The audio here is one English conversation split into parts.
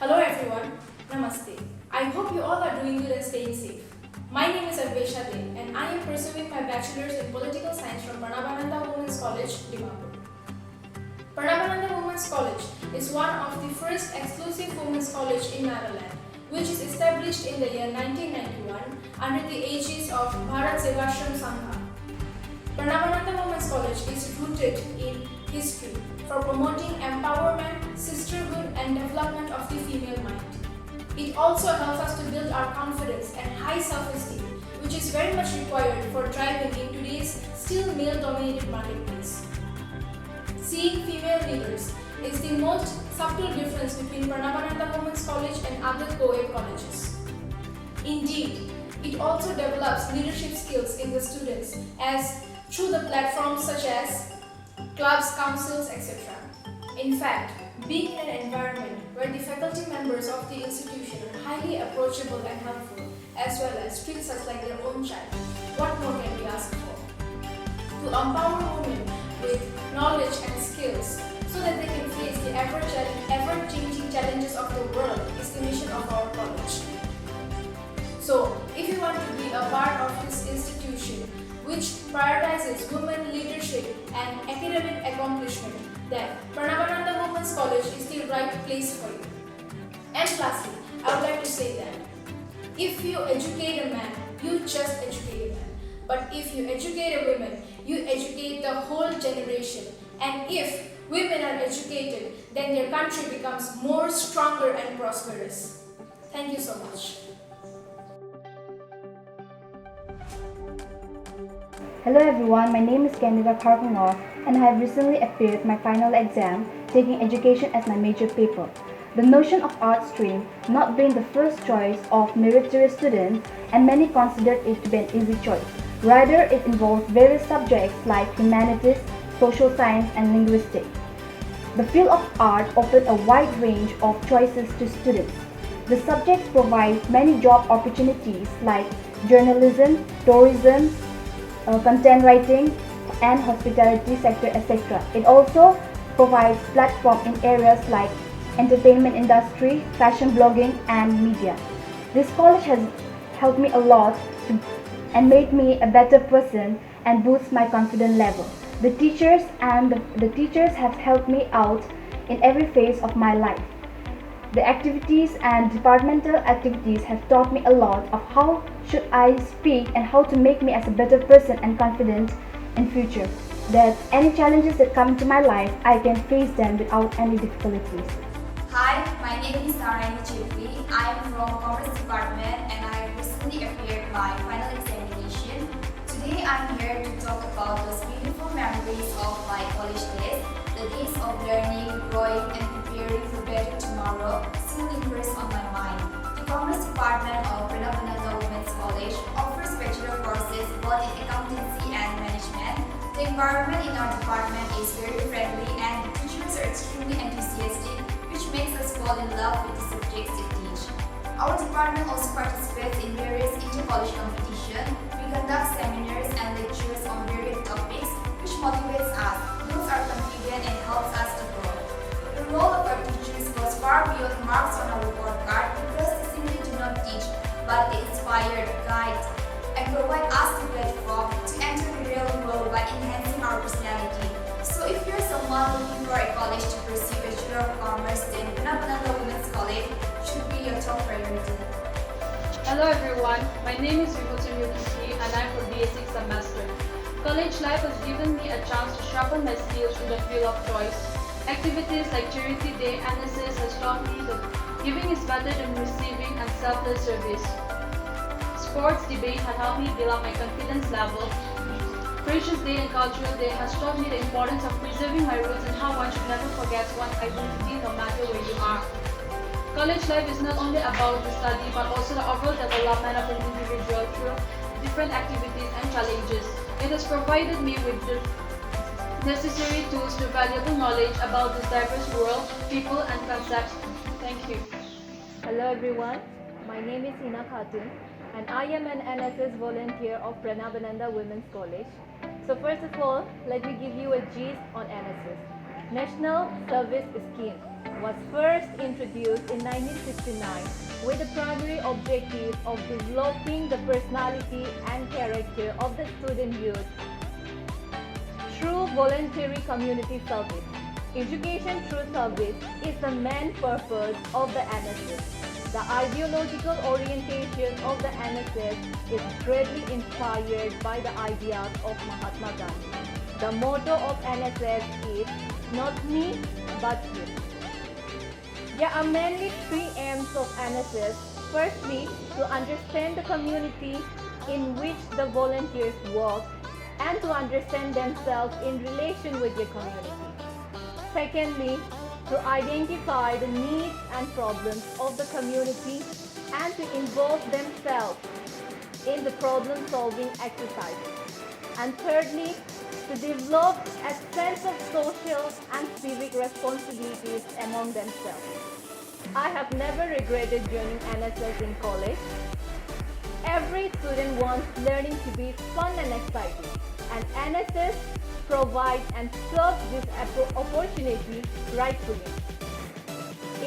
Hello everyone, Namaste. I hope you all are doing good and staying safe. My name is Advesha De and I am pursuing my bachelor's in political science from Pranabananda Women's College, Dimapur. Pranabananda Women's College is one of the first exclusive women's college in Nagaland, which is established in the year 1991 under the aegis of Bharat Sevashram Sangha. Pranabananda Women's College is rooted in history for promoting empowerment, sisterhood and development of the female mind. It also helps us to build our confidence and high self-esteem, which is very much required for thriving in today's still male-dominated marketplace. Seeing female leaders is the most subtle difference between Pranabananda Women's College and other co-ed colleges. Indeed, it also develops leadership skills in the students as through the platforms such as clubs, councils, etc. In fact, being in an environment where the faculty members of the institution are highly approachable and helpful, as well as treat us like their own child, what more can we ask for? To empower women with knowledge and skills so that they can face the ever-changing challenges of the world is the mission of our college. So, if you want to be a part of this institution, which prioritizes women leadership and academic accomplishment, then Pranabananda Women's College is the right place for you. And lastly, I would like to say that if you educate a man, you just educate a man. But if you educate a woman, you educate the whole generation. And if women are educated, then their country becomes more stronger and prosperous. Thank you so much. Hello everyone, my name is Candida Karpangov and I have recently appeared my final exam taking education as my major paper. The notion of art stream not being the first choice of meritorious students and many considered it to be an easy choice. Rather, it involves various subjects like humanities, social science and linguistics. The field of art offers a wide range of choices to students. The subjects provide many job opportunities like journalism, tourism, content writing and hospitality sector, etc. It also provides platform in areas like entertainment industry, fashion blogging and media. This college has helped me a lot and made me a better person and boost my confidence level. The teachers have helped me out in every phase of my life. The activities and departmental activities have taught me a lot of how should I speak and how to make me as a better person and confident in future. That any challenges that come into my life, I can face them without any difficulties. Hi, my name is Narayani Chitri. I am from Commerce Department and I recently appeared my final examination. Today I am here to talk about those beautiful memories of my college days, the days of learning, growing and preparing for better tomorrow still lingers on my mind. The Commerce Department of Pranabananda Women's College offers bachelor courses both in accountancy and management. The environment in our department is very friendly and the teachers are extremely enthusiastic, which makes us fall in love with the subjects they teach. Our department also participates in various inter-college competitions. We conduct seminars and lectures on various topics, which motivates us, builds our confidence and helps us to grow. The role of our teachers goes far beyond marks on our report card because they simply do not teach, but they inspire, guide, and provide us the platform to enter the real world by enhancing our personality. So if you're someone looking for a college to pursue Bachelor of Commerce, then Pranabananda Women's College should be your top priority. Hello everyone, my name is Vibhuti Mukherjee and I'm from BA 6 semester. College life has given me a chance to sharpen my skills in the field of choice. Activities like Charity Day, NSS has taught me that giving is better than receiving and selfless service. Sports debate has helped me build up my confidence level. Precious Day and Cultural Day has taught me the importance of preserving my roots and how one should never forget one's identity no matter where you are. College life is not only about the study but also the overall development of an individual through different activities and challenges. It has provided me with the necessary tools to valuable knowledge about this diverse world, people and concepts. Thank you. Hello everyone, my name is Hina Khatun and I am an NSS volunteer of Pranabananda Women's College. So first of all, let me give you a gist on NSS. National Service Scheme. was first introduced in 1969 with the primary objective of developing the personality and character of the student youth through voluntary community service. Education through service is the main purpose of the NSS. The ideological orientation of the NSS is greatly inspired by the ideas of Mahatma Gandhi. The motto of NSS is "Not me, but you." There are mainly three aims of NSS. Firstly, to understand the community in which the volunteers work and to understand themselves in relation with their community. Secondly, to identify the needs and problems of the community and to involve themselves in the problem-solving exercises. And thirdly, to develop a sense of social and civic responsibilities among themselves. I have never regretted joining NSS in college. Every student wants learning to be fun and exciting, and NSS provides and serves this opportunity rightfully.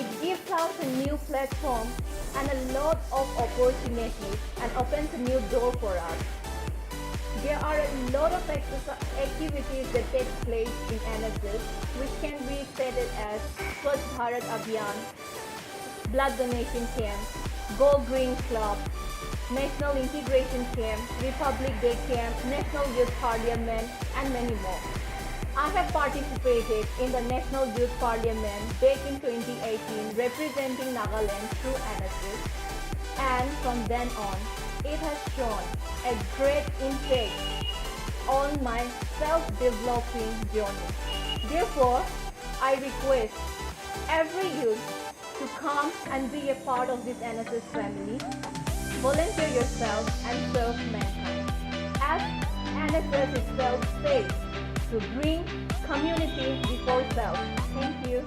It gives us a new platform and a lot of opportunities and opens a new door for us. There are a lot of activities that take place in NSS which can be stated as Swachh Bharat Abhiyan, Blood Donation Camp, Go Green Club, National Integration Camp, Republic Day Camp, National Youth Parliament, and many more. I have participated in the National Youth Parliament back in 2018 representing Nagaland through NSS, and from then on, it has shown a great impact on my self-developing journey. Therefore, I request every youth to come and be a part of this NSS family. Volunteer yourself and serve mankind. As NSS itself says, to bring community before self. Thank you.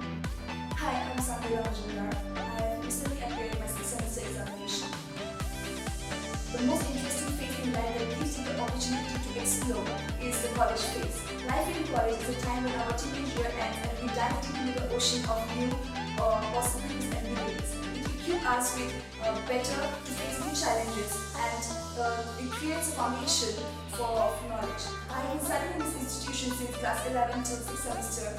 Hi, I'm Sandhya Majumdar. I have recently appeared in my 6th semester examination. The most interesting phase in life that gives you the opportunity to explore is the college phase. Life in college is a time when our teenage year ends and we dive deep into the ocean of new possibilities and beginnings. It equips us with better to face new challenges, and it creates a foundation for knowledge. I have been studying in this institution since class 11 till 6th semester.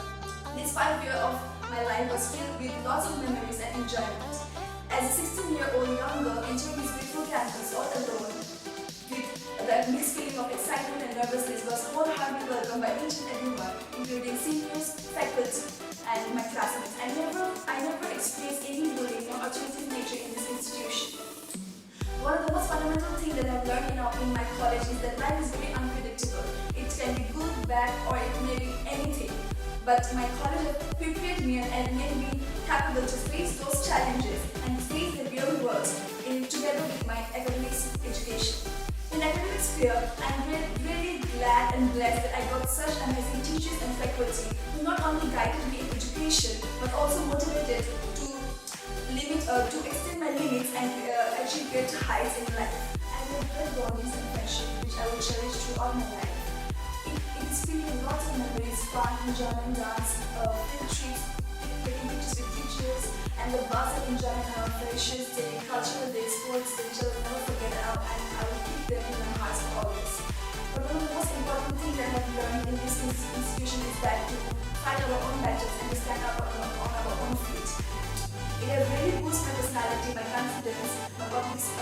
This 5 years of my life was filled with lots of memories and enjoyment. As a 16-year-old young girl entering this beautiful campus all alone, with that mixed feeling of excitement and nervousness, was wholeheartedly welcomed by each and everyone, including seniors, faculty, and my classmates. I never experienced any bullying or authoritative nature in this institution. One of the most fundamental things that I've learned in my college is that life is very unpredictable. It can be good, bad, or it may be anything. But my college has prepared me and made me capable to face those challenges and face the real world together with my academics education. In academic sphere, I'm really glad and blessed that I got such amazing teachers and faculty who not only guided me in education but also motivated to extend my limits and achieve great heights in life. I have great bondings and friendship which I will cherish throughout my life. It is filled with lots of memories, fun, enjoyment, dance, field trips, taking pictures with teachers, and the buzz and enjoyment of freshers day, cultural days, sports day, which I will never forget and I will keep them in my heart for always. But one of the most important things that I have learned in this institution is that to fight our own battles and to stand up on our own feet. It has really boosted my personality, my confidence,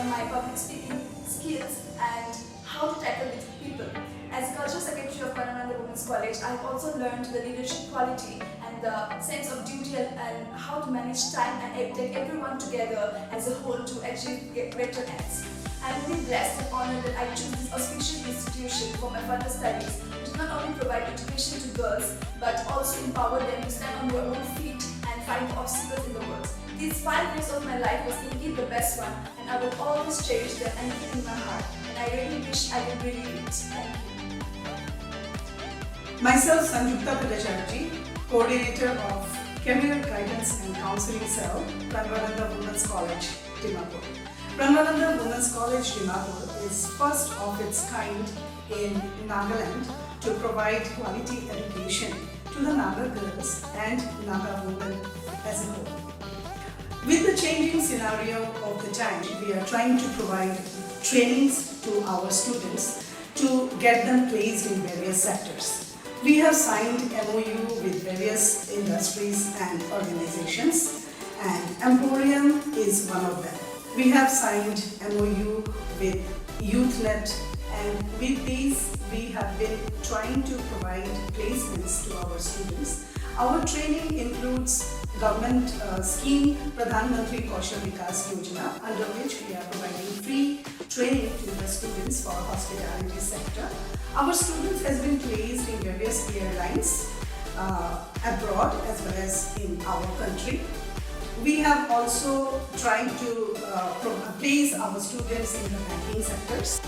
my public speaking skills, and how to tackle with people. As Cultural Secretary of Parananda Women's College, I have also learned the leadership quality and the sense of duty and how to manage time and take everyone together as a whole to achieve greater ends. I am really blessed and honored that I choose this auspicious institution for my further studies, which not only provide education to girls, but also empower them to stand on their own feet and fight the obstacles in the world. These 5 years of my life was indeed the best one, and I will always cherish them and keep in my heart. And I really wish I could relive it. Thank you. Myself, Sanjukta Pillacharji, Coordinator of Career Guidance and Counseling Cell, Pranavananda Women's College, Dimapur. Pranavananda Women's College, Dimapur is first of its kind in Nagaland to provide quality education to the Naga girls and Naga women as a whole. With the changing scenario of the time, we are trying to provide trainings to our students to get them placed in various sectors. We have signed MOU with various industries and organizations, and Emporium is one of them. We have signed MOU with YouthNet, and with these we have been trying to provide placements to our students. Our training includes government scheme Pradhan Mantri Kaushal Vikas Yojana, under which we are providing free training to the students for hospitality sector. Our students has been placed in various airlines abroad as well as in our country. We have also tried to place our students in the banking sectors.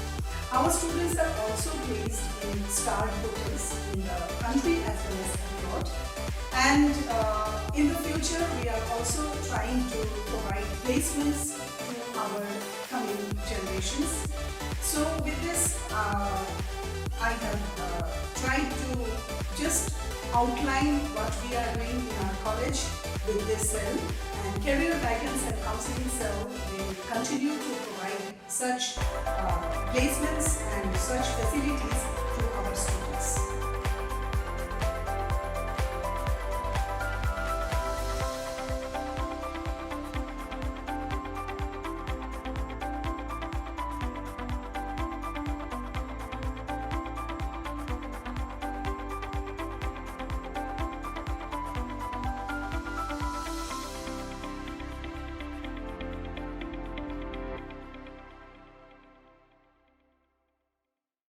Our students are also placed in starred hotels in the country as well as abroad. And in the future, we are also trying to provide placements to our coming generations. So with this, I have tried to just outline what we are doing in our college with this cell, and Career Guidance and Counseling Cell will continue to provide such placements and such facilities to our students.